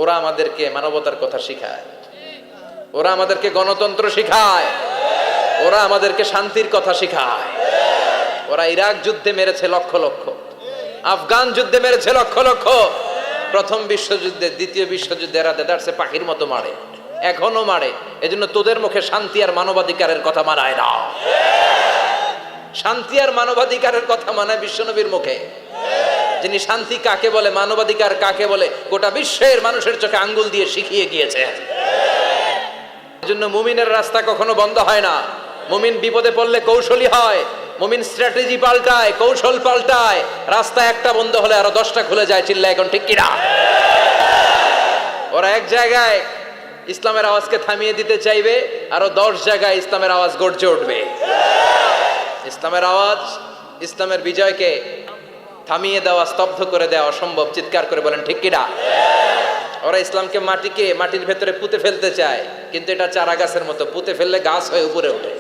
ওরা আমাদেরকে মানবতার কথা শিখায়, ওরা আমাদেরকে গণতন্ত্র শিখায়, ওরা আমাদেরকে শান্তির কথা শিখায়। ওরা ইরাক যুদ্ধে মেরেছে লক্ষ লক্ষ, আফগান যুদ্ধে মেরেছে লক্ষ লক্ষ, প্রথম বিশ্বযুদ্ধে, দ্বিতীয় বিশ্বযুদ্ধে এরা দেদারসে পাখির মতো মারে, এখনো মারে। এজন্য তোদের মুখে শান্তি আর মানবাধিকারের কথা মানায় না। শান্তি আর মানবাধিকারের কথা মানায় বিশ্বনবীর মুখে, যিনি শান্তি কাকে বলে, মানবাধিকার কাকে বলে, গোটা বিশ্বের মানুষের চোখে আঙ্গুল দিয়ে শিখিয়ে গিয়েছেন। এজন্য মুমিনের রাস্তা কখনো বন্ধ হয় না। মুমিন বিপদে পড়লে কৌশলী হয়, মুমিন স্ট্র্যাটেজি পাল্টায়, কৌশল পাল্টায়। রাস্তা একটা বন্ধ হলে আরো 10টা খুলে যায়। চিল্লা এখন ঠিক কিনা? ওরা এক জায়গায় ইসলামের আওয়াজকে থামিয়ে দিতে চাইবে, আরো 10 জায়গায় ইসলামের আওয়াজ গর্জে উঠবে। ইসলামের আওয়াজ, ইসলামের বিজয়কে থামিয়ে দেওয়া, স্তব্ধ করে দেওয়া অসম্ভব। চিৎকার করে বলেন ঠিক কিনা? ওরা ইসলামকে মাটির ভেতরে পুঁতে ফেলতে চায়, কিন্তু এটা চারা গাছের মতো, পুঁতে ফেললে গাছ হয়ে উপরে ওঠে,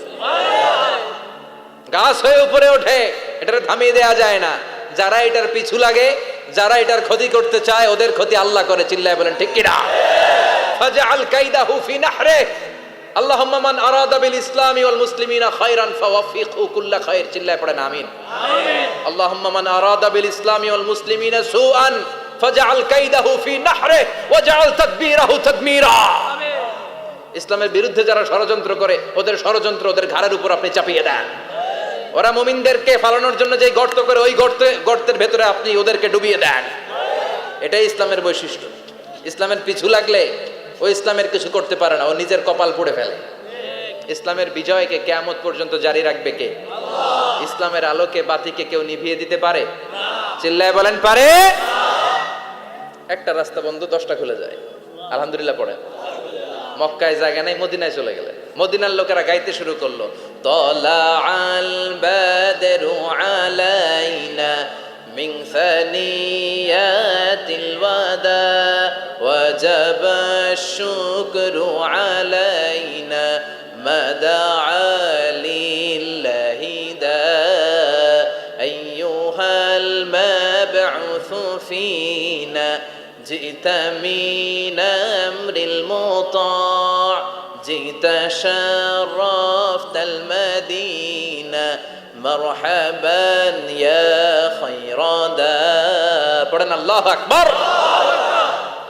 গাছ হয়ে উপরে ওঠে। এটারে থামিয়ে দেওয়া যায় না। যারা এটার পিছু লাগে, যারা এটার ক্ষতি করতে চায়, ওদের ক্ষতি আল্লাহ করে। চিল্লায় বলেন ঠিক কিনা? ফাজআল কাইদাহু ফি নাহরে, আল্লাহুম্মা মান আরাদা বিল ইসলামি ওয়াল মুসলিমিনা খায়রান ফাওয়াফিকহু কুল্লা খায়র। চিল্লায় পড়েন আমিন। আমিন। আল্লাহুম্মা মান আরাদা বিল ইসলামি ওয়াল মুসলিমিনা সুআন ফাজআল কাইদাহু ফি নাহরে ওয়াজআল তাদবীরাহু তাদমীরা। আমিন। ইসলামের বিরুদ্ধে যারা ষড়যন্ত্র করে, ওদের ষড়যন্ত্র ওদের ঘাড়ের উপর আপনি চাপিয়ে দেন। ওরা মুমিনদেরকে ফালানোর জন্য যে গর্ত করে, ওই গর্তের ভেতরে আপনি ওদেরকে ডুবিয়ে দেন। এটাই ইসলামের বৈশিষ্ট্য। ইসলামের পিছু লাগলে ও ইসলামের কিছু করতে পারে না, ও নিজের কপাল পুড়ে ফেলে। ইসলামের বিজয়কে কিয়ামত পর্যন্ত জারি রাখবে কে? আল্লাহ। ইসলামের আলোকে বাতিকে কেউ নিভিয়ে দিতে পারে? চিল্লায় বলেন পারে? একটা রাস্তা বন্ধ, 10টা খুলে যায়। আলহামদুলিল্লাহ পড়েন। মক্কায় জায়গা নাই, মদিনায় চলে গেলেন। মদিনার লোকেরা গাইতে শুরু করলো, তলাআল বাদরু আলাইনা মিন সানিয়াতিল ওয়াদা ওয়াজাবা শুকরু আলাইনা মাদাআ লিল্লাহি দা আইয়ুহাল মাবউসু ফিনা جئت من أمر المطاع جئت شرفت المدينة مرحبا يا خير دار। পড়েন আল্লাহু আকবার।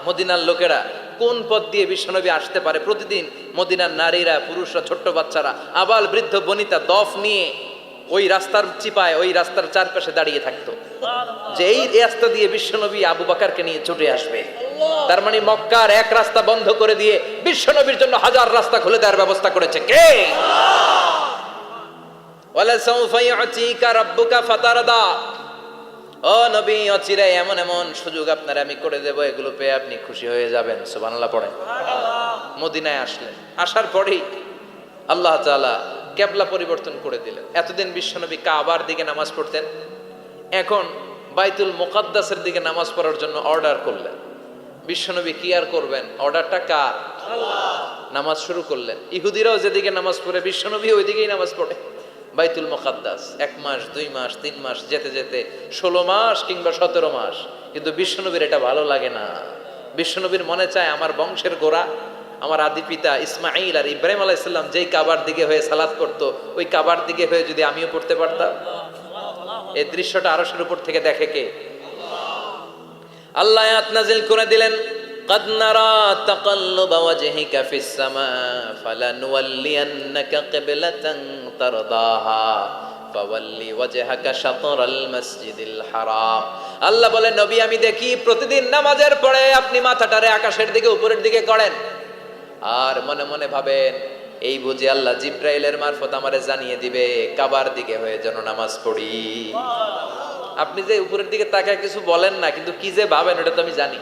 মদিনার লোকেরা কোন পথ দিয়ে বিশ্বনবী আসতে পারে? প্রতিদিন মদিনার নারীরা, পুরুষরা, ছোট্ট বাচ্চারা, আবাল বৃদ্ধ বনিতা দফ নিয়ে ওই রাস্তার চিপায়, ওই রাস্তার চারপাশে দাঁড়িয়ে থাকতো, যে এই রাস্তা দিয়ে বিশ্বনবী আবু বকরকে নিয়ে ছুটে আসবে। তার মানে মক্কার এক রাস্তা বন্ধ করে দিয়ে বিশ্বনবীর জন্য হাজার রাস্তা খুলে দেওয়ার ব্যবস্থা করেছে কে? ওয়ালা সাউফা ইউতিকা রাব্বুকা ফাতারদা। ও নবী, অচিরে এমন এমন সুযোগ আপনার আমি করে দেব, এগুলো পেয়ে আপনি খুশি হয়ে যাবেন। সুবহানাল্লাহ পড়েন। মদিনায় আসলেন, আসার পরেই আল্লাহ তাআলা কিবলা পরিবর্তন করে দিলেন। এতদিন বিশ্বনবী কাবার দিকে নামাজ পড়তেন, এখন বাইতুল মুকাদ্দাসের দিকে নামাজ পড়ার জন্য অর্ডার করলেন। বিশ্বনবী কি আর করবেন? অর্ডারটা কার? আল্লাহ। নামাজ শুরু করলেন। ইহুদিরাও যেদিকে নামাজ পড়ে, বিশ্বনবী ওইদিকেই নামাজ পড়ে। বাইতুল মুকাদ্দাস 1 মাস, 2 মাস, 3 মাস, যেতে যেতে 16 মাস কিংবা 17 মাস। কিন্তু বিশ্বনবীর এটা ভালো লাগে না। বিশ্বনবীর মনে চায় আমার বংশের গোড়া, আমার আদি পিতা ইসমাইল আর ইব্রাহিম আলাইহিস সালাম যেই কাবার দিকে হয়ে সালাত করতো, ওই কাবার দিকে হয়ে যদি আমিও পড়তে পারতাম। এই দৃশ্যটা আরশের উপর থেকে দেখে কে? আল্লাহ আয়াত নাযিল করে দিলেন, قد نرى تقلب وجهك في السماء فلنولينك قبلة ترضاها فولي وجهك شطر المسجد الحرام। আল্লাহ বলে, নবী আমি দেখি প্রতিদিন নামাজের পরে আপনি মাথাটারে আকাশের দিকে, উপরের দিকে করেন, আর মনে মনে ভাবেন এই বুঝি আল্লাহ জিব্রাইলের মারফত আমারে জানিয়ে দিবে কাবার দিকে হয়ে যেন নামাজ পড়ি। আপনি যে উপরের দিকে তাকায় কিছু বলেন না, কিন্তু কি যে ভাবেন ওটা তো আমি জানি,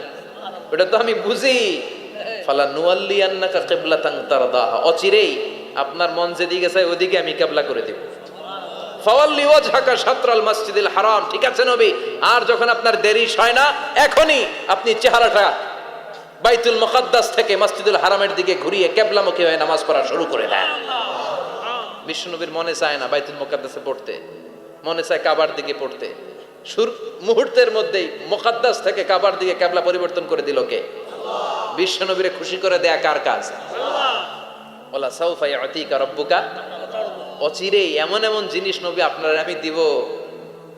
ওটা তো আমি বুঝি। ফালা নুয়াল্লিয়ান্নাকা কিবলাতান তারদাহা, অচিরেই আপনার মন যেদিকে চায় ওদিকে আমি কিবলা করে দেব। ফাওয়াল্লি ওয়াজহাকা শাতরাল মসজিদিল হারাম। ঠিক আছে নবী, আর যখন আপনার দেরি হয় না, এখনই আপনি চেহারাটা বাইতুল মুকাদ্দাস থেকে মসজিদুল হারামের দিকে ঘুরিয়ে কিবলামুখী হয়ে নামাজ পড়া শুরু করে দেন। বিশ্বনবীর মনে চায় না বাইতুল মুকাদ্দাসে পড়তে, মনে চায় কাবার দিকে পড়তে। মুহূর্তের মধ্যেই মুকাদ্দাস থেকে কাবার দিকে কিবলা পরিবর্তন করে দিল কে? আল্লাহ। বিশ্ব নবীরে খুশি করে দেয়া কার কাজ? ওলা সাউফা ইয়াতিকা রাব্বুকা, অচিরেই এমন এমন জিনিস নবী আপনার আমি দিব,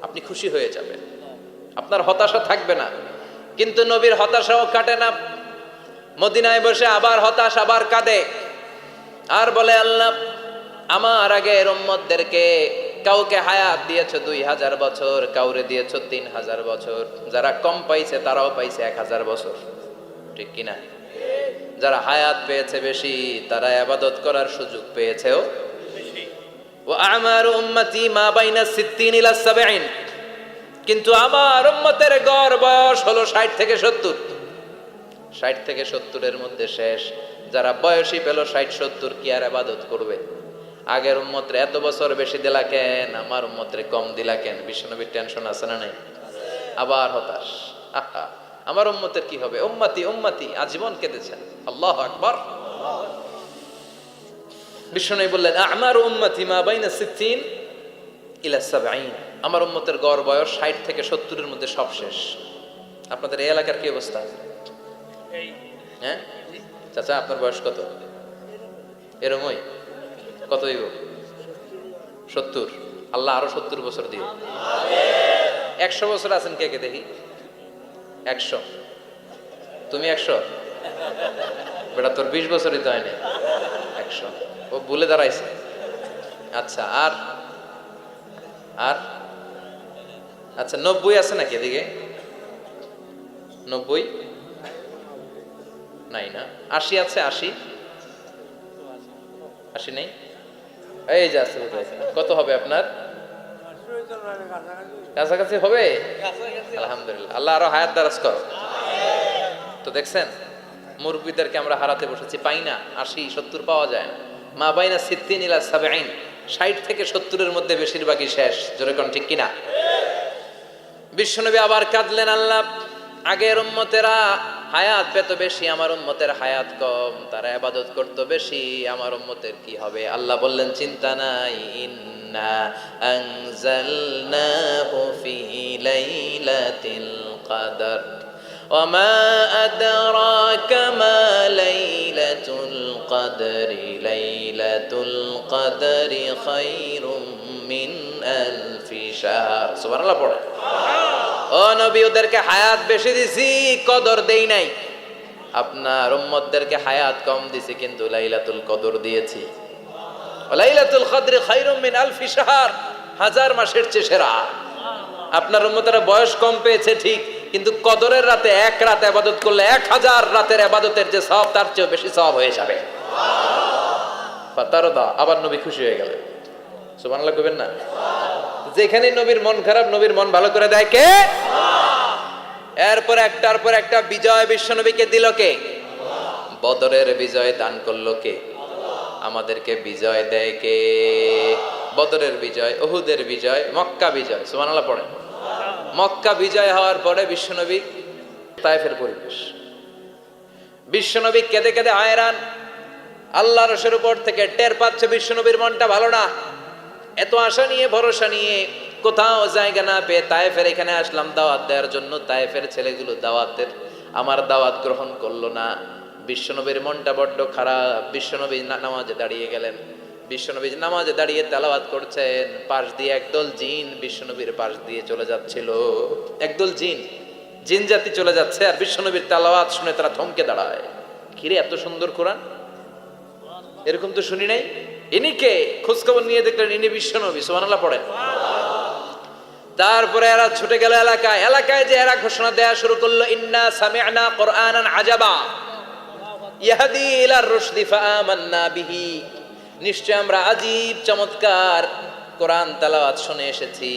আপনি খুশি হয়ে যাবেন, আপনার হতাশা থাকবে না। কিন্তু নবীর হতাশাও কাটে না, মদিনায় বসে আবার হতাশ, আবার কাঁদে, আর বলে আল্লাহ আমার আগের উম্মতদেরকে কাউকে হায়াত দিয়েছো 2000 বছর, কাউরে দিয়েছো 3000 বছর, যারা কম পাইছে তারাও পাইছে 1000 বছর, ঠিক কিনা? যারা হায়াত পেয়েছে বেশি তারা ইবাদত করার সুযোগ পেয়েছেও বেশি। ওয়া আমারু উম্মতি মা বাইনা 60 ইলা 70, কিন্তু আমার উম্মতের গড় বয়স হলো 60 থেকে 70। 60 থেকে 70 এর মধ্যে শেষ। যারা বয়সী পেল 60-70 কি আর ইবাদত করবে? আগের উম্মতরে এত বছর বেশি দিলা কেন, আমার উম্মতরে কম দিলা কেন? বিশ্বনবীর টেনশন আছে না নাই? আবার হতাশ, আহা আমার উম্মতের কি হবে? উম্মতি উম্মতি আজীবন কেঁদেছেন। আল্লাহু আকবার। বিশ্বনবী বললেন আমারু উম্মতি মা বাইনা 60 ইলা 70, আমার উম্মতের গড় বয়স 60 থেকে 70 এর মধ্যে সব শেষ। আপনাদের এই এলাকার কি অবস্থা? হ্যাঁ চাচা, আপনার বয়স কত? এরমই কত হইব? 70। আল্লাহ আরো 70 বছর দিও। 100 বছর আছেন কে কে দেখি? 100। তুমি 100? বেটা তোর 20 বছরই তো হয়নি। 100 ও ভুলে দাঁড়াইছে। আচ্ছা, আর আর আচ্ছা 90 আছে নাকি এদিকে? 90 নাই না? 80 আছে? 80 নেই? এই যে আছে। কত হবে আপনার? কাছাকাছি হবে? আলহামদুলিল্লাহ, আল্লাহ আরো হায়াত দারাজ করো। তো দেখছেন মুরব্বীদেরকে আমরা হারাতে বসেছি, পাই না। 80-70 পাওয়া যায় না। মা বাইনা 60 ইলা 70, 60 থেকে 70 এর মধ্যে বেশিরভাগই শেষ। জোরে কোন ঠিক কিনা? বিশ্বনবী আবার কাঁদলেন, আল্লাহ আগের উম্মতেরা হায়াত পেত বেশি, আমার উম্মতের হায়াত কম, তারা ইবাদত করতো বেশি, আমার উম্মতের কি হবে? আল্লাহ বললেন চিন্তা নাই, ইন্না আনজালনাহু ফি লাইলাতিল কদর ওয়া মা আদরাকা মা লাইলাতুল কদরি, লাইলাতুল কদরি খায়রুম মিন আলফি শাহর। সুবহানাল্লাহ পড়ে। ও নবী, ওদেরকে হায়াত বেশি দিছি, কদর দেই নাই। আপনার উম্মতদেরকে হায়াত কম দিছি, কিন্তু লাইলাতুল কদর দিয়েছি। লাইলাতুল কদরি খায়রুম মিন আলফি শাহর, 1000 মাসের চেয়ে সেরা। আপনার উম্মতেরা বয়স কম পেয়েছে ঠিক, কিন্তু কদরের রাতে এক রাত ইবাদত করলে 1000 রাতের ইবাদতের যে সওয়াব তার চেয়ে বেশি সওয়াব হয়ে যাবে। ফাতারদা, আবার নবী খুশি হয়ে গেলেন। সুবহানাল্লাহ কইবেন না? যেখানে নবীর মন খারাপ, নবীর মন ভালো করে দেয় কে? এরপর একটার পর একটা বিজয় বিশ্বনবীকে দিল কে? বদরের বিজয় দান করলো কে? আমাদেরকে বিজয় দেয় কে? বদরের বিজয়, উহুদের বিজয়, মক্কা বিজয়। সুবহানাল্লাহ পড়েন। মক্কা বিজয় হওয়ার পরে বিশ্বনবী তায়েফের পরিবেশ, বিশ্বনবী কেঁদে কেঁদে হায়রান। আল্লাহর রসের উপর থেকে টের পাচ্ছে বিশ্বনবীর মনটা ভালো না। এত আশা নিয়ে ভরসা নিয়ে কোথাও জায়গা না পেয়ে তায়েফের এখানে আসলাম দাওয়াত দেওয়ার জন্য। তায়েফের ছেলেগুলো আমার দাওয়াত গ্রহণ করলো না। বিশ্বনবীর মনটা বড্ড খারাপ। বিশ্বনবী নামাজে দাঁড়িয়ে গেলেন। বিশ্বনবী নামাজে দাঁড়িয়ে তেলাওয়াত করছেন, পাশ দিয়ে একদল জিন বিশ্বনবীর পাশ দিয়ে চলে যাচ্ছিল। একদল জিন জাতি চলে যাচ্ছে, আর বিশ্বনবীর তেলাওয়াত শুনে তারা থমকে দাঁড়ায়। কিরে, এত সুন্দর কোরআন, এরকম তো শুনি নাই। ইনি কে? খোঁজখবর নিয়ে দেখলেন ইনি বিশ্বনবী। সুবহানাল্লাহ পড়েন। তারপরে এরা ছুটে গেল এলাকায় যে এরা ঘোষণা দেয়া শুরু করলো, ইন্না সামি'না কুরআনান আজাবা ইয়াহদি ইলার রুশদি ফাআমান্না বিহি, নিশ্চয় আমরা আজীব চমৎকার কোরআন তেলাওয়াত শুনে এসেছি।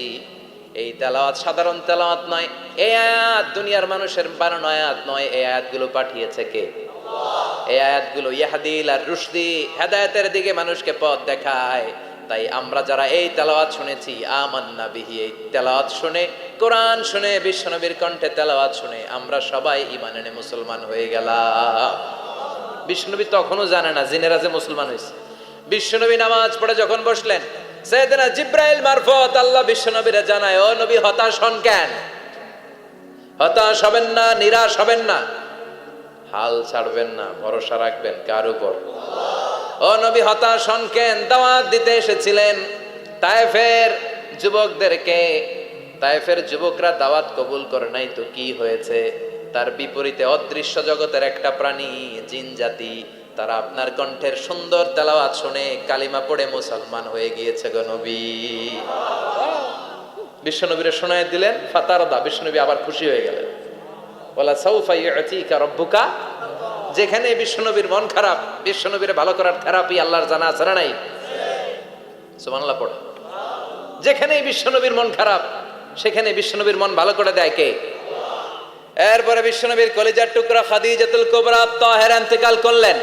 এই তেলাওয়াত সাধারণ তেলাওয়াত নয়, এই আয়াত দুনিয়ার মানুষের বানানো আয়াত নয়। এই আয়াতগুলো পাঠিয়েছে কে? এই আয়াতগুলো ইয়াহদি ইলার রুশদি, হেদায়েতের দিকে মানুষকে পথ দেখায়। তাই আমরা যারা এই তেলাওয়াত শুনেছি, আমান্না বিহি, এই তেলাওয়াত শুনে, কোরআন শুনে, বিশ্বনবীর কণ্ঠে তেলাওয়াত শুনে আমরা সবাই ঈমান এনে মুসলমান হয়ে গেলাম। বিশ্বনবী তখনও জানে না জিনেরা যে মুসলমান হয়েছে। বিশ্বনবী নামাজ পড়ে যখন বসলেন, সাইয়েদনা জিবরাইল মারফত আল্লাহ বিশ্বনবীরে জানায়, ও নবী হতাশ হন কেন? হতাশ হবেন না, নিরাশ হবেন না। হাল ছাড়বেন না, ভরসা রাখবেন কার উপর? ও নবী হতাশ হন কেন? দাওয়াত দিতে এসেছিলেন তায়েফের যুবকদেরকে। তায়েফের যুবকরা দাওয়াত কবুল করে নাই তো কি হয়েছে? তার বিপরীতে অদৃশ্য জগতের একটা প্রাণী, জিন জাতি, তারা আপনার কণ্ঠের সুন্দর তেলাওয়াত শুনে কালিমা পড়ে মুসলমান হয়ে গিয়েছে গো নবী। বিশ্বনবীরে শোনায় দিলেন, ফাতারদা, বিশ্বনবী আবার খুশি হয়ে গেলেন। ওয়ালা সাউফা ইউতিকা রাব্বুকা। যেখানে বিশ্বনবীর মন খারাপ, বিশ্বনবীরে ভালো করার থেরাপি আল্লাহর জানা আছে না নাই? সুবহানাল্লাহ পড়ে। যেখানেই বিশ্বনবীর মন খারাপ, সেখানে বিশ্বনবীর মন ভালো করে দেয় কে? এরপরে বিশ্বনবীর কলিজার টুকরা খাদিজাতুল কুবরা তাহেরা ইন্তেকাল করলেন।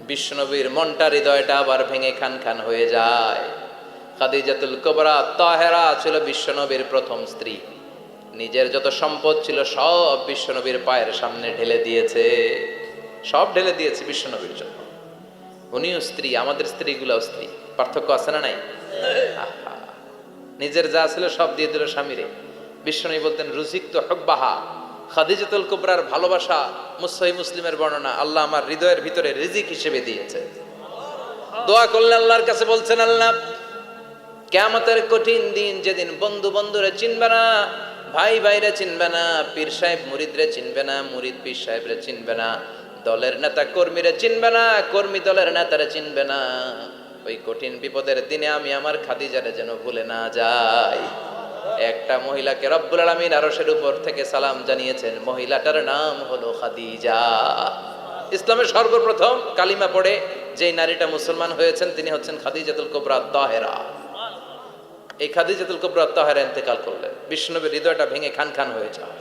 বিশ্বনবীর মনটা, হৃদয়টা আবার ভেঙে খান খান হয়ে যায়। খাদিজাতুল কুবরা তাহেরা ছিল বিশ্বনবীর প্রথম স্ত্রী। নিজের যত সম্পদ ছিল সব বিশ্বনবীর পায়ের সামনে ঢেলে দিয়েছে, সব ঢেলে দিয়েছে বিশ্বনবীর জন্য। উনিও স্ত্রী, আমাদের স্ত্রীগুলাও স্ত্রী, পার্থক্য আছে না নাই? নিজের যা ছিল সব দিয়ে দিল স্বামীরে। বিশ্বনবী বলতেন রুজিকতু হুব্বাহা। খাদিজাতুল কুবরার ভালোবাসা সহিহ মুসলিমের বর্ণনা, আল্লাহ আমার হৃদয়ের ভিতরে রিজিক হিসেবে দিয়েছে। দোয়া করলেন আল্লাহর কাছে, বলছেন আল্লাহ কিয়ামতের কঠিন দিন, যেদিন বন্ধু বন্ধুরে চিনবে না, ভাই ভাইরে চিনবে না, পীর সাহেব মুরিদরে চিনবে না, মুরিদ পীর সাহেবরে চিনবে না, দলের নেতা কর্মীরে চিনবে না, কর্মী দলের নেতারে চিনবে না, ওই কঠিন বিপদের দিনে আমি আমার খাদিজারে যেন ভুলে না যাই। একটা মহিলাকে রব্বুল আলামিন আরশের উপর থেকে সালাম জানিয়েছেন, মহিলাটার নাম হলো খাদিজা। ইসলামের সর্বপ্রথম কালিমা পড়ে যেই নারীটা মুসলমান হয়েছেন তিনি হচ্ছেন খাদিজাতুল কুবরা তাহেরা। এই খাদিজাতুল কুবরা তাহেরা ইন্তেকাল করলেন। বিশ্বনবীর হৃদয়টা ভেঙে খান খান হয়ে যায়,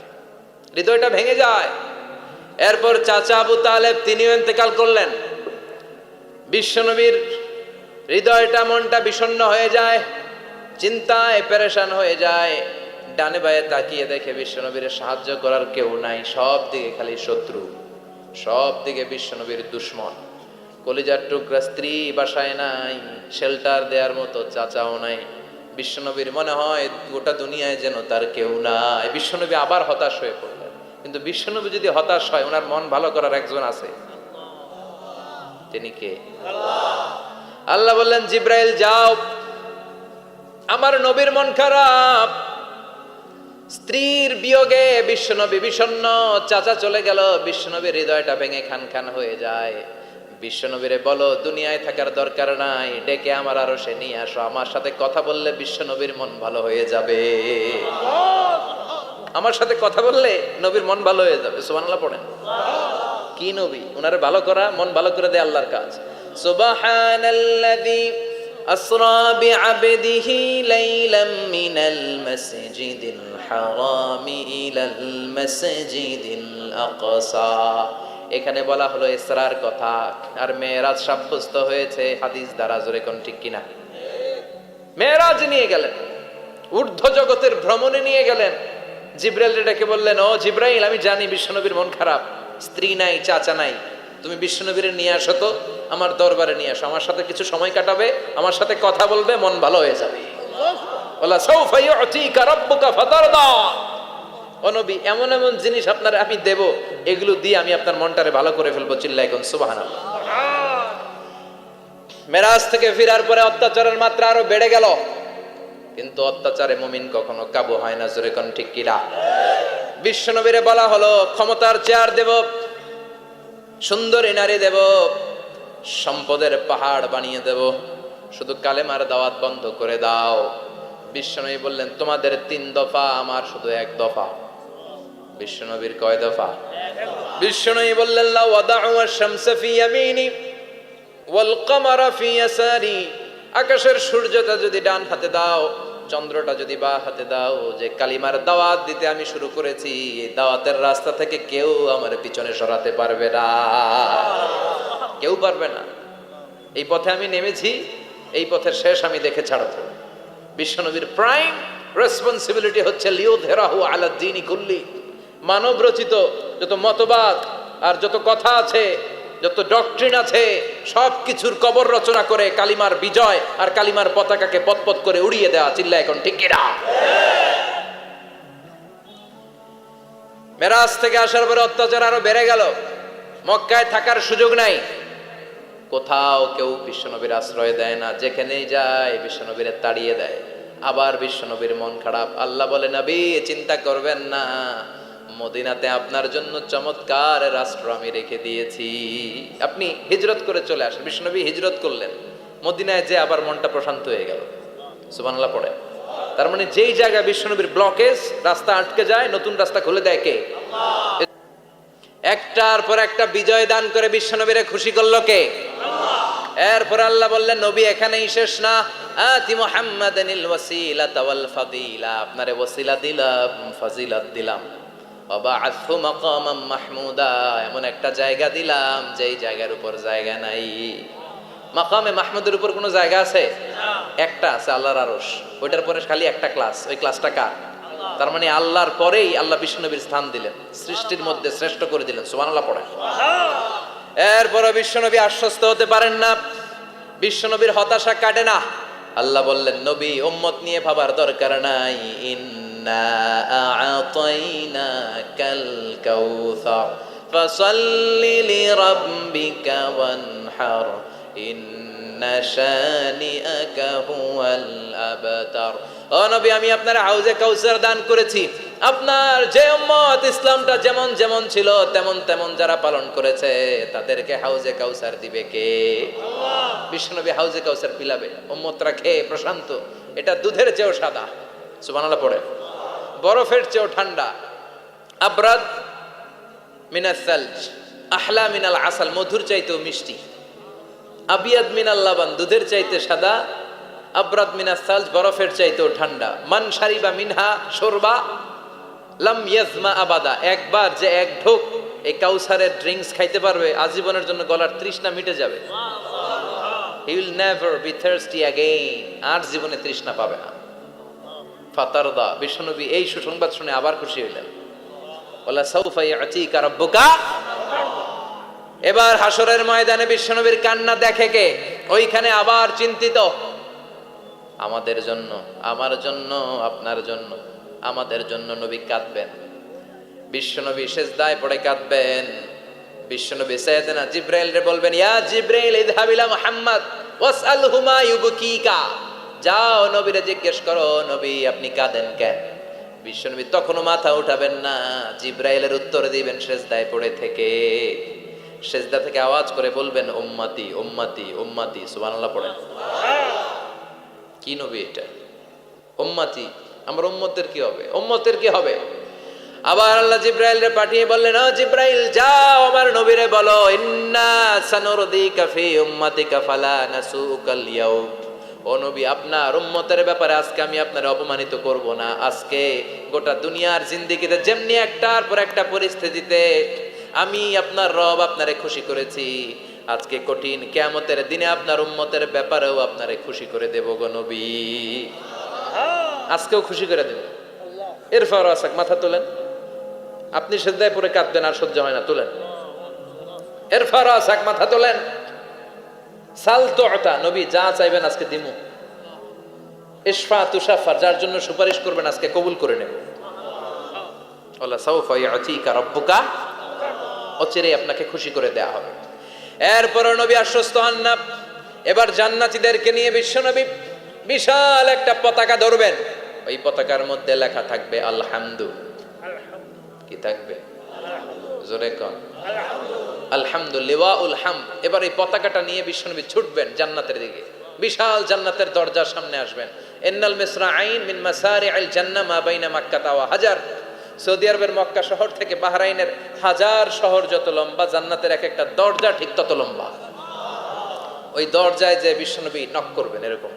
হৃদয়টা ভেঙে যায়। এরপর চাচা আবু তালেব তিনিও ইন্তেকাল করলেন। বিশ্বনবীর হৃদয়টা, মনটা বিষণ্ণ হয়ে যায়, চিন্তায় পেরেশান হয়ে যায়। ডানে বায়ে তাকিয়ে দেখে বিশ্বনবীর সাহায্য করার কেউ নাই, সব দিকে খালি শত্রু, সব দিকে বিশ্বনবীর দুশ্মন। কলিজার টুকরা স্ত্রী বাসায় নাই, শেল্টার দেওয়ার মতো চাচাও নাই। বিশ্বনবীর মনে হয় গোটা দুনিয়ায় যেন তার কেউ নাই। বিশ্বনবী আবার হতাশ হয়ে পড়লেন। কিন্তু বিশ্বনবী যদি হতাশ হয়, ওনার মন ভালো করার একজন আছে, তিনি কে? আল্লাহ বললেন জিব্রাইল যাও, আমার নবীর মন খারাপ, স্ত্রীর বিয়োগে বিশ্বনবী বিষণ্ণ, চাচা চলে গেল, বিশ্বনবীর হৃদয়টা ভেঙে খান খান হয়ে যায়। বিশ্বনবীরে বলো দুনিয়ায় থাকার দরকার নাই, ডেকে আমার আরশে নিয়ে আসো, আমার সাথে কথা বললে বিশ্বনবীর মন ভালো হয়ে যাবে। আমার সাথে কথা বললে নবীর মন ভালো হয়ে যাবে। সুবহানাল্লাহ পড়েন। কি নবী, ওনারে ভালো করা, মন ভালো করে দেয় আল্লাহর কাজ। সুবহানাল্লাযী আসরা বিআবদিহি লাইলাম মিনাল মাসজিদিল হারামি ইলাল মাসজিদিল আকসা। এখানে বলা হলো ইসরার কথা, আর মেরাজ সাব্যস্ত হয়েছে হাদিস দ্বারা। জোরে কোন ঠিক কিনা? মেরাজ নিয়ে গেলেন, ঊর্ধ্ব জগতের ভ্রমণে নিয়ে গেলেন। জিব্রাইল ডেকে বললেন, ও জিব্রাইল, আমি জানি বিশ্বনবীর মন খারাপ, স্ত্রী নাই, চাচা নাই, তুমি বিশ্বনবীর নিয়ে আসো তো, আমার দরবারে নিয়ে আসো, আমার সাথে কিছু সময় কাটাবে, আমার সাথে কথা বলবে, মন ভালো হয়ে যাবে। ওয়ালা সাউফা ইউতিকা রাব্বুকা ফাতারদা। ও নবী, এমন এমন জিনিস আপনার আমি দেব, এগুলো দিয়ে আমি আপনার মনটারে ভালো করে ফেলবো। চিল্লায় কোন সুবহানাল্লাহ। মেরাজ থেকে ফিরার পরে অত্যাচারের মাত্রা আরো বেড়ে গেল, কিন্তু অত্যাচারে মুমিন কখনো কাবু হয় না। জোরে কোন ঠিক কিনা? বিশ্বনবীরে বলা হলো ক্ষমতার চেয়ার দেব, সুন্দরী নারী দেব, সম্পদের পাহাড় বানিয়ে দেব, শুধু কালেমার দাওয়াত বন্ধ করে দাও। বিশ্বনবী বললেন তোমাদের 3 দফা, আমার শুধু 1 দফা। বিশ্বনবীর কয় দফা? বিশ্বনবী বললেন লা ওয়াদাউ আশ-শামসা ফি ইয়ামিনি ওয়াল কামারা ফি ইয়াসারি। আকাশের সূর্যটা যদি ডান হাতে দাও, চন্দ্রটা যদি বাঁ হাতে দাও, যে কালিমার দাওয়াত দিতে আমি শুরু করেছি, এই দাওয়াতের রাস্তা থেকে কেউ আমার পিছনে সরাতে পারবে না, কেউ পারবে না। এই পথে আমি নেমেছি, এই পথের শেষ আমি দেখে ছাড়ব। বিশ্বনবীর প্রাইম রেসপন্সিবিলিটি হচ্ছে লিউযহিরাহু আলা দ্বীনি কুল্লি। মানব রচিত যত মতবাদ আর যত কথা আছে, যত ডক্ট্রিন আছে, সব কিছুর কবর রচনা করে কালিমার বিজয় আর কালিমার পতাকাকে পতপত করে উড়িয়ে দেওয়া। চিল্লা এখন ঠিক কিনা? মেরাজ থেকে আসার পরে অত্যাচার আরো বেড়ে গেল, মক্কায় থাকার সুযোগ নাই, কোথাও কেউ বিশ্বনবীর আশ্রয় দেয় না, যেখানেই যায় বিশ্বনবীর তাড়িয়ে দেয়। আবার বিশ্বনবীর মন খারাপ, আল্লাহ বলে নবী চিন্তা করবেন না, মদিনাতে আপনার জন্য চমৎকার রাষ্ট্র আমি রেখে দিয়েছি, আপনি হিজরত করে চলে আসেন। বিশ্বনবী হিজরত করলেন, মদিনায় যে আবার মনটা প্রশান্ত হয়ে গেল। সুবহানাল্লাহ পড়ে। তার মানে যেই জায়গায় বিশ্বনবীর ব্লকেজ, রাস্তা আটকে যায়, নতুন রাস্তা খুলে দেয় কে? একটার পর একটা বিজয় দান করে বিশ্বনবীরে খুশি করলো কে? এরপর আল্লাহ বললেন নবী এখানেই শেষ না, আতি মুহাম্মাদানিল ওয়াসিলাতা ওয়াল ফাদিলা, আপনারে ওয়াসিলা দিলাম, ফাজিলাত দিলাম, ওয়াবাআসহু মাকামাম মাহমুদা, এমন একটা জায়গা দিলাম যেই জায়গার উপর জায়গা নাই। মাকামে মাহমুদের উপর কোনো জায়গা আছে? একটা আছে, আল্লাহর আরশ। ওইটার পরে খালি একটা ক্লাস, ওই ক্লাসটা কার? তার মানে আল্লাহর পরেই আল্লাহ বিশ্বনবীর স্থান দিলেন, সৃষ্টির মধ্যে শ্রেষ্ঠ করে দিলেন। সুবহানাল্লাহ পড়ে। এরপর বিশ্বনবী আশ্বস্ত হতে পারেন না, বিশ্বনবীর হতাশা কাটে না। আল্লাহ বললেন নবী উম্মত নিয়ে ভাবার দরকার নাই, ইন্না আ'তাইনাকাল কাউসার ফাসাল্লি লিরাব্বিকা ওয়ানহার ইন্না শানিআকা হুয়াল আবতার। ও নবী আমি আপনার হাউজে কাউসার দান করেছি, আপনার যে উম্মত ইসলামটা যেমন যেমন ছিল তেমন তেমন যারা পালন করেছে তাদেরকে হাউজে কাউসার দিবে কে? আল্লাহ। বিশ্বনবী হাউজে কাউসার পিলাবে, উম্মতরা খেয়ে প্রশান্ত। এটা দুধের চেয়েও সাদা, সুবহানাল্লাহ পড়ে, বরফের চেয়েও ঠান্ডা, আবরাদ মিনাস সালজ আহলা মিনাল আসাল, মধুর চাইতেও মিষ্টি, আবিয়াদ মিনাল লাবান, দুধের চাইতে সাদা, আবরাদ মিনাস সালজ, বরফের চাইতেও ঠান্ডা। মান শারিবা মিনহা শরবা লাম ইয়াজমা আবাদা, একবার যে এক ঢোক এই কাউসারের ড্রিঙ্কস খাইতে পারবে আজীবনের জন্য গলার তৃষ্ণা মিটে যাবে। He will never be thirsty again, আর জীবনে তৃষ্ণা পাবে না। ফাতারদা, বিশ্বনবী এই সুসংবাদ শুনে আবার খুশি হইলেন। ওয়ালা সাউফা ইয়াতিকা রাব্বুকা। এবার হাসরের ময়দানে বিশ্বনবীর কান্না দেখে কে? ওইখানে আবার চিন্তিত, আমাদের জন্য, আমার জন্য, আপনার জন্য, আমাদের জন্য নবী কাঁদবেন। বিশ্বনবী সিজদায় পড়ে কাঁদবেন। বিশ্বনবী সাইয়েদনা জিবরাইলকে বলবেন, ইয়া জিবরাইল ইযহাব ইলা মুহাম্মদ ওয়াসআলহু মা ইউবকিকা, যাও নবীরে জিজ্ঞেস করো নবী আপনি কাঁদেন কেন? বিশ্বনবী তখনও মাথা উঠাবেন না, জিবরাইলের উত্তর দিবেন সিজদায় পড়ে থেকে। সিজদা থেকে আওয়াজ করে বলবেন উম্মতি উম্মতি উম্মতি। সুবহানাল্লাহ পড়েন। কি নবী এটা? উম্মতি, আমার উম্মতের কি হবে? উম্মতের কি হবে? আবার আল্লাহ জিবরাইলকে পাঠিয়ে বললেন, ও জিবরাইল যাও আমার নবীরে বলো, ইন্না সানুরদিকা ফি উম্মাতিকা ফালা নাসুকাল ইয়াউম, ও নবী আপনার উম্মতের ব্যাপারে আজকে আমি আপনারে অপমানিত করব না। আজকে গোটা দুনিয়ার জিন্দেগিতে যেমনি একটার পর একটা পরিস্থিতিতে আমি আপনার রব আপনারে খুশি করেছি, আজকে কঠিন কিয়ামতের দিনে আপনার উম্মতের ব্যাপারেও আপনারে খুশি করে দেব গো নবী, আজকেও খুশি করে দেব। এরপর আসাক, মাথা তোলেন, আপনি সিজদায় পড়ে কাঁদবেন আর সহ্য হয় না, তোলেন। এরপর আসাক, মাথা তোলেন। সাল তুতা, নবী যা চাইবেন আজকে দিমু। ইশফা তুশাফার, যার জন্য সুপারিশ করবেন আজকে কবুল করে নেব। ওয়ালা সাউফা ইয়াতিকা রাব্বুকা, অচিরে আপনাকে খুশি করে দেয়া হবে। এরপর নবী আশ্বস্ত হন না। এবার জান্নাতীদেরকে নিয়ে বিশ্বনবী বিশাল একটা পতাকা ধরবেন, ওই পতাকার মধ্যে লেখা থাকবে আলহামদু। কি থাকবে? জোরে কোন আলহামদুলিল্লাহ উল হামদ। এবার এই পতাকাটা নিয়ে বিশ্বনবী ছুটবেন জান্নাতের দিকে, বিশাল জান্নাতের দরজার সামনে আসবেন। ইন্নাল মিসরাঈন মিন মাসারিআল জান্নাহ মা বাইনা মাক্কাহ ওয়া হাজার, সৌদি আরবের মক্কা শহর থেকে বাহরাইনের হাজার শহর যত লম্বা, জান্নাতের এক একটা দরজা ঠিক তত লম্বা। ওই দরজায় যে বিশ্বনবী নক করবেন এরকম,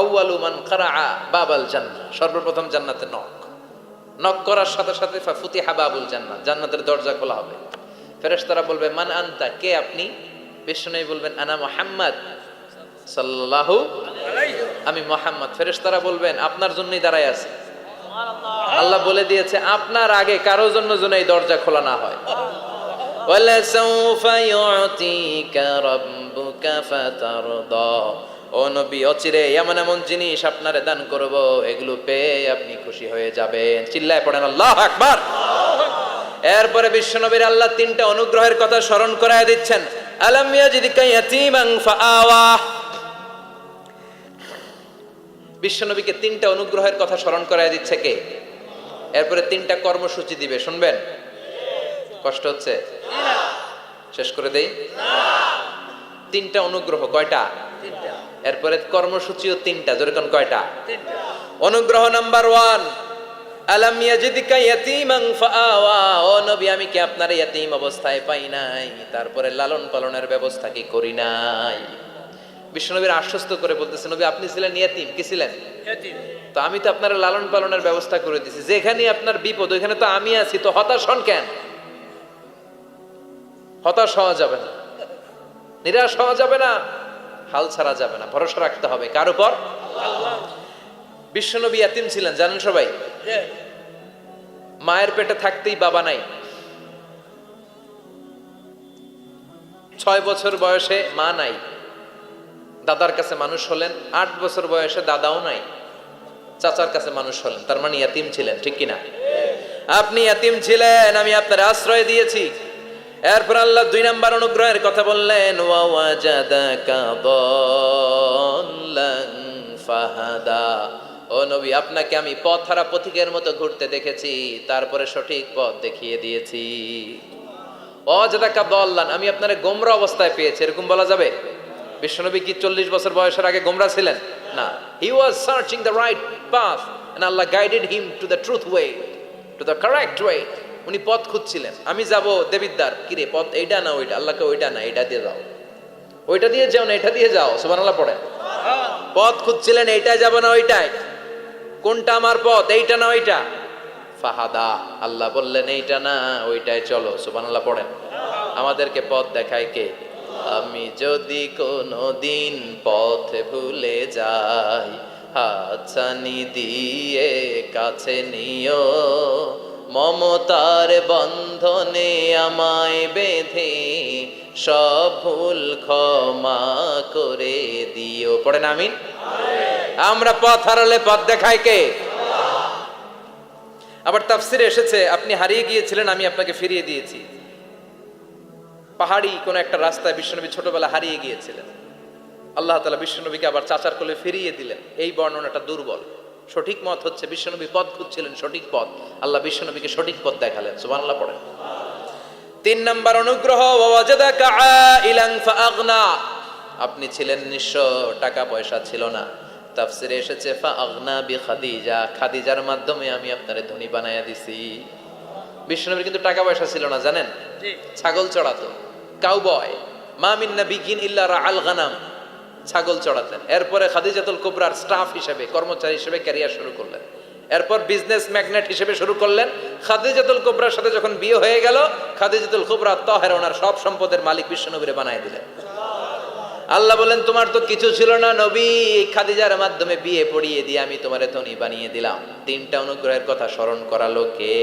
আউয়ালু মান কারাআ বাবাল জান্নাহ, সর্বপ্রথম জান্নাতে নক করার সাথে সাথে ফাফুতিহা বাবুল জান্নাহ, জান্নাতের দরজা খোলা হবে। ফেরেশতারা বলবে মান আনতা, কে আপনি? বিশ্বনবী বলবেন আনা মুহাম্মদ সাল্লাল্লাহু আলাইহি, আমি মুহাম্মদ। ফেরেশতারা বলবেন আপনার জন্যই দাঁড়ায় আছি। আল্লাহ বলে দিয়েছে আপনার আগে কারো জন্য যেন এই দরজা খোলা না হয়। ওয়ালা সাউফা ইউতিকা রাব্বুকা ফাতারদা, ও নবী, অচিরে এমন এমন জিনিস আপনারে দান করব, এগুলো পেয়ে আপনি খুশি হয়ে যাবেন। চিল্লায় পড়েন আল্লাহু আকবার। এরপরে বিশ্বনবীর আল্লাহ তিনটা অনুগ্রহের কথা স্মরণ করায় দিচ্ছেন। আলাম ইয়াজিদকা ইয়াতীমান ফাআওয়া। বিশ্বনবীকে তিনটা অনুগ্রহের কথা স্মরণ করায় দিচ্ছে কে? এরপরে তিনটা কর্মসূচি দিবে, শুনবেন? কষ্ট হচ্ছে? শেষ করে দেই। তিনটা অনুগ্রহ কয়টা? এরপরে কর্মসূচিও তিনটা, যেরকম কয়টা? অনুগ্রহ নাম্বার 1, আলাম ইয়াজিদকা ইয়াতীমান ফাআওয়া। ও নবী, আমি কি আপনার ইয়াতীম অবস্থায় পাই নাই, তারপরে লালন পালনের ব্যবস্থা কি করি নাই? বিশ্বনবীর আশ্বস্ত করে বলতেছে, নবী আপনি ছিলেন ইয়াতীম, কি ছিলেন? ইয়াতীম। তো আমি তো আপনার লালন পালনের ব্যবস্থা করে দিয়েছি, যেখানে আপনার বিপদ ওইখানে তো আমি আছি, তো হতাশ হন কেন? হতাশ হওয়া যাবে না, নিরাশ হওয়া যাবে না, হাল ছাড়া যাবে না, ভরসা রাখতে হবে কার উপর? আল্লাহ। বিশ্বনবী ইয়াতীম ছিলেন, জানেন সবাই? মায়ের পেটে থাকতেই বাবা নাই। 6 বছর বয়সে মা নাই, দাদার কাছে মানুষ হলেন। 8 বছর বয়সে দাদাও নাই, চাচার কাছে মানুষ হলেন। তার মানে ইয়াতীম ছিলেন, ঠিক কিনা? আপনি ইয়াতীম ছিলেন, আমি আপনার আশ্রয় দিয়েছি। এরপর আল্লাহ 2 নাম্বার অনুগ্রহের কথা বললেন, ওয়া ওয়াজাদাকা দাল্লান ফাহাদা। ও নবী, আপনাকে আমি পথহারা পথিকের মতো ঘুরতে দেখেছি, তারপরে সঠিক পথ দেখিয়ে দিয়েছি। ওয়াজাদাকা দাল্লান, আমি আপনারে গোমরা অবস্থায় পেয়েছি, এরকম বলা যাবে? বিশ্বনবী কি 40 বছর বয়সের আগে গোমরা ছিলেন? না, he was searching the right path and Allah guided him to the truth way, to the correct way. উনি পথ খুঁজছিলেন। আমি যাব দেবিদ্দার, কিরে পথ এইটা না ওইটা? আল্লাহকে ওইটা না, এটা দিয়ে যাও, ওইটা দিয়ে যাও না, এটা দিয়ে যাও। সুবহানাল্লাহ পড়েন। পথ খুঁজছিলেন, এইটাই যাব না ওইটাই? কোনটা আমার পথ, এইটা না ওইটা? ফাহাদা, আল্লাহ বললেন এইটা না ওইটাই চলো। সুবহানাল্লাহ পড়েন। আমাদেরকে পথ দেখায় কে? আমি যদি কোনো দিন পথ ভুলে যাই, হাতছানি দিয়ে কাছে নিও, মমতার বন্ধনে আমায় বেঁধে সব ভুল ক্ষমা করে দিও। পড়েন আমিন। আমরা পথ হারালে পথ দেখায় কে? আবার তাফসিরে এসেছে, আপনি হারিয়ে গিয়েছিলেন, আমি আপনাকে ফিরিয়ে দিয়েছি। পাহাড়ি কোন একটা রাস্তায় বিশ্বনবী ছোটবেলা হারিয়ে গিয়েছিলেন, আল্লাহ তাআলা বিশ্বনবীকে আবার চাচার কোলে ফিরিয়ে দিলেন। এই বর্ণনাটা দুর্বল। সঠিক মত হচ্ছে বিশ্বনবী পথ খুঁজছিলেন, সঠিক পথ, আল্লাহ বিশ্বনবীকে সঠিক পথ দেখালেন। সুবহানাল্লাহ পড়েন। 3 নাম্বার অনুগ্রহ, ওয়াজাদাকা আইলান ফাআগনা। আপনি ছিলেন নিঃস্ব, টাকা পয়সা ছিল না। তাফসিরে এসেছে ফাআগনা বিখাদিজা, খাদিজার মাধ্যমে আমি আপনারে ধনী বানায়া দিছি। বিশ্বনবীর কিন্তু টাকা পয়সা ছিল না, জানেন? ছাগল চড়াতো, কাউবয়। মা মিন নাবিয়্যিন ইল্লা রাআল গানাম, ছাগল চড়াতেন। এরপরে খাদিজাতুল কুবরার স্টাফ হিসেবে, কর্মচারী হিসেবে ক্যারিয়ার শুরু করলেন। এরপর বিজনেস ম্যাগনেট হিসেবে শুরু করলেন। খাদিজাতুল কুবরার সাথে যখন বিয়ে হয়ে গেল, খাদিজাতুল কুবরা তাহেরা, ওনার সব সম্পদের মালিক বিশ্বনবীরে বানায় দিলেন। আল্লাহ বলেন, তোমার তো কিছু ছিল না নবী, খাদিজার মাধ্যমে বিয়ে পড়িয়ে দিয়ে আমি তোমারে ধনী বানিয়ে দিলাম। 3টা অনুগ্রহের কথা স্মরণ করালো কে?